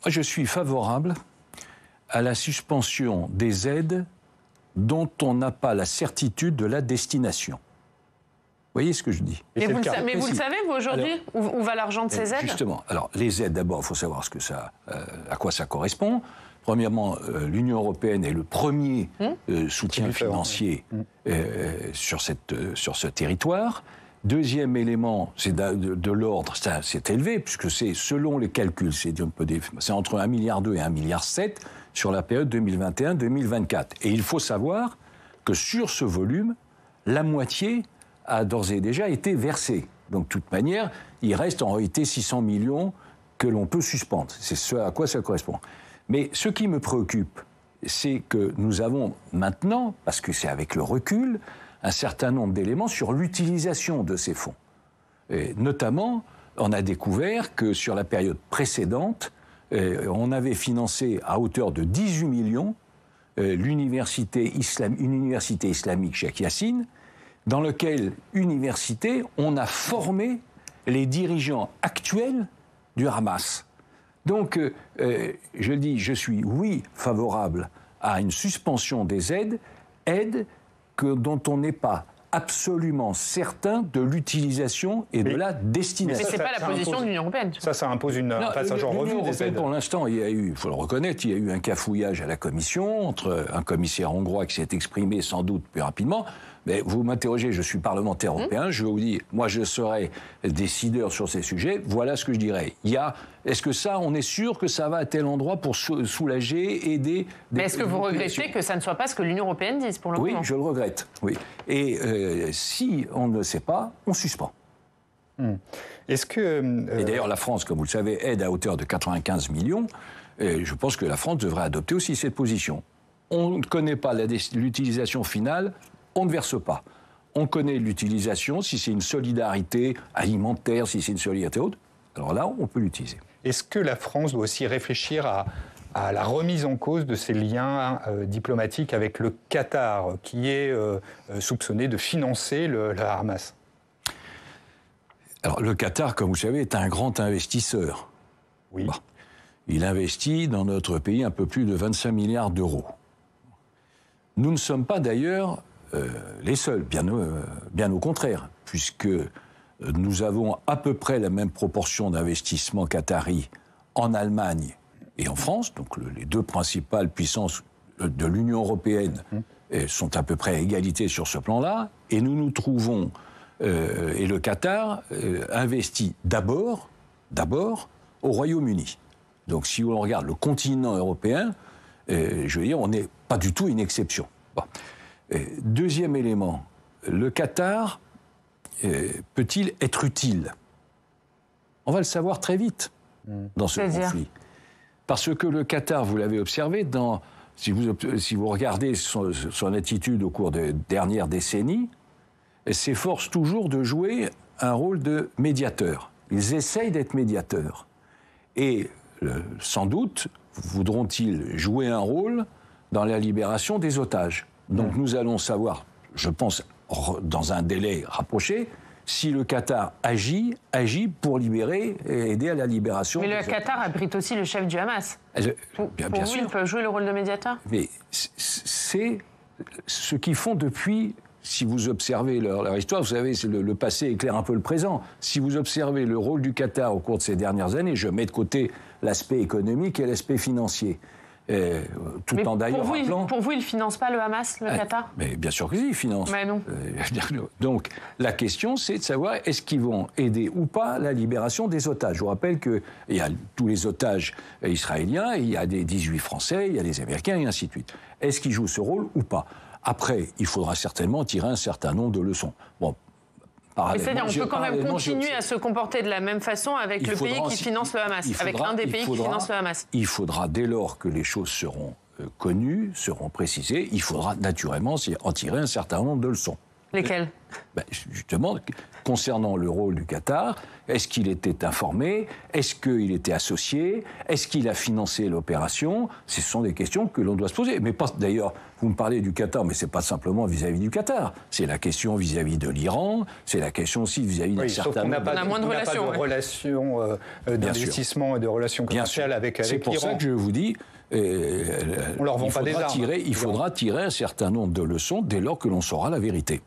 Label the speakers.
Speaker 1: je suis favorable à la suspension des aides dont on n'a pas la certitude de la destination. Vous voyez ce que je dis?
Speaker 2: Mais vous le savez, vous, aujourd'hui, où va l'argent de ces aides?
Speaker 1: Justement. Alors, les aides, d'abord, il faut savoir à quoi ça correspond. Premièrement, l'Union européenne est le premier soutien financier sur ce territoire. Deuxième élément, c'est de l'ordre, c'est élevé, puisque c'est selon les calculs, c'est entre 1,2 milliard et 1,7 milliard sur la période 2021-2024. Et il faut savoir que sur ce volume, la moitié a d'ores et déjà été versée. Donc, de toute manière, il reste en réalité 600 millions que l'on peut suspendre. C'est ce à quoi ça correspond. Mais ce qui me préoccupe, c'est que nous avons maintenant, parce que c'est avec le recul, un certain nombre d'éléments sur l'utilisation de ces fonds. Et notamment, on a découvert que sur la période précédente, on avait financé à hauteur de 18 millions une université islamique Cheikh Yassine, dans laquelle on a formé les dirigeants actuels du Hamas. Donc, je dis, je suis, oui, favorable à une suspension des aides dont on n'est pas absolument certain de l'utilisation et de la destination.
Speaker 2: Mais ce n'est pas la position de l'Union européenne.
Speaker 3: Ça impose un passage en revue des aides.
Speaker 1: Pour l'instant, il faut le reconnaître, il y a eu un cafouillage à la Commission entre un commissaire hongrois qui s'est exprimé sans doute plus rapidement. Mais vous m'interrogez, je suis parlementaire européen, je vous dis, moi je serai décideur sur ces sujets, voilà ce que je dirais. Est-ce que on est sûr que ça va à tel endroit pour soulager, aider...
Speaker 2: Mais est-ce que vous regrettez que ça ne soit pas ce que l'Union européenne dise pour le moment?
Speaker 1: Oui, je le regrette, oui. Et si on ne le sait pas, on suspend.
Speaker 3: Est-ce que...
Speaker 1: Et d'ailleurs, la France, comme vous le savez, aide à hauteur de 95 millions. Et je pense que la France devrait adopter aussi cette position. On ne connaît pas l'utilisation finale, on ne verse pas. On connaît l'utilisation, si c'est une solidarité alimentaire, si c'est une solidarité autre, alors là, on peut l'utiliser.
Speaker 3: Est-ce que la France doit aussi réfléchir à la remise en cause de ses liens diplomatiques avec le Qatar, qui est soupçonné de financer le Hamas?
Speaker 1: Alors, le Qatar, comme vous savez, est un grand investisseur.
Speaker 3: Oui.
Speaker 1: Bon. Il investit dans notre pays un peu plus de 25 milliards d'euros. Nous ne sommes pas d'ailleurs les seuls, bien au contraire, puisque nous avons à peu près la même proportion d'investissement qatari en Allemagne et en France, donc les deux principales puissances de l'Union européenne sont à peu près à égalité sur ce plan-là, et nous nous trouvons, et le Qatar investit d'abord au Royaume-Uni. Donc si on regarde le continent européen, je veux dire, on n'est pas du tout une exception. Bon. Deuxième élément, le Qatar peut-il être utile? On va le savoir très vite dans ce conflit. Parce que le Qatar, vous l'avez observé, si vous regardez son attitude au cours des dernières décennies, s'efforce toujours de jouer un rôle de médiateur. Ils essayent d'être médiateurs. Et sans doute voudront-ils jouer un rôle dans la libération des otages. Donc nous allons savoir, je pense, dans un délai rapproché, si le Qatar agit pour libérer et aider à la libération.
Speaker 2: Mais le Qatar abrite aussi le chef du Hamas.
Speaker 1: Bien
Speaker 2: pour vous,
Speaker 1: sûr.
Speaker 2: il peut jouer le rôle de médiateur?
Speaker 1: Mais c'est ce qu'ils font depuis... Si vous observez leur histoire, vous savez, le passé éclaire un peu le présent. Si vous observez le rôle du Qatar au cours de ces dernières années, je mets de côté l'aspect économique et l'aspect financier. Tout en d'ailleurs rappelant...
Speaker 2: Pour vous, il ne finance pas le Hamas, le Qatar?
Speaker 1: Mais bien sûr que si, il finance.
Speaker 2: Mais non.
Speaker 1: Donc, la question, c'est de savoir est-ce qu'ils vont aider ou pas la libération des otages. Je vous rappelle qu'il y a tous les otages israéliens, il y a des 18 Français, il y a des Américains, et ainsi de suite. Est-ce qu'ils jouent ce rôle ou pas? Après, il faudra certainement tirer un certain nombre de leçons. Bon,
Speaker 2: c'est-à-dire on peut quand même continuer à se comporter de la même façon avec le pays qui finance le Hamas, avec l'un des pays qui finance le Hamas.
Speaker 1: Il faudra, dès lors que les choses seront connues, seront précisées, il faudra naturellement en tirer un certain nombre de leçons.
Speaker 2: Lesquelles?
Speaker 1: Justement, concernant le rôle du Qatar, est-ce qu'il était informé? Est-ce qu'il était associé? Est-ce qu'il a financé l'opération? Ce sont des questions que l'on doit se poser. Mais d'ailleurs, vous me parlez du Qatar, mais ce n'est pas simplement vis-à-vis du Qatar. C'est la question vis-à-vis de l'Iran, c'est la question aussi vis-à-vis d'un certain nombre...
Speaker 3: On n'a pas de relations d'investissement et de relations commerciales avec l'Iran.
Speaker 1: C'est pour ça que je vous dis...
Speaker 3: on leur vend pas des armes.
Speaker 1: Il faudra tirer un certain nombre de leçons dès lors que l'on saura la vérité.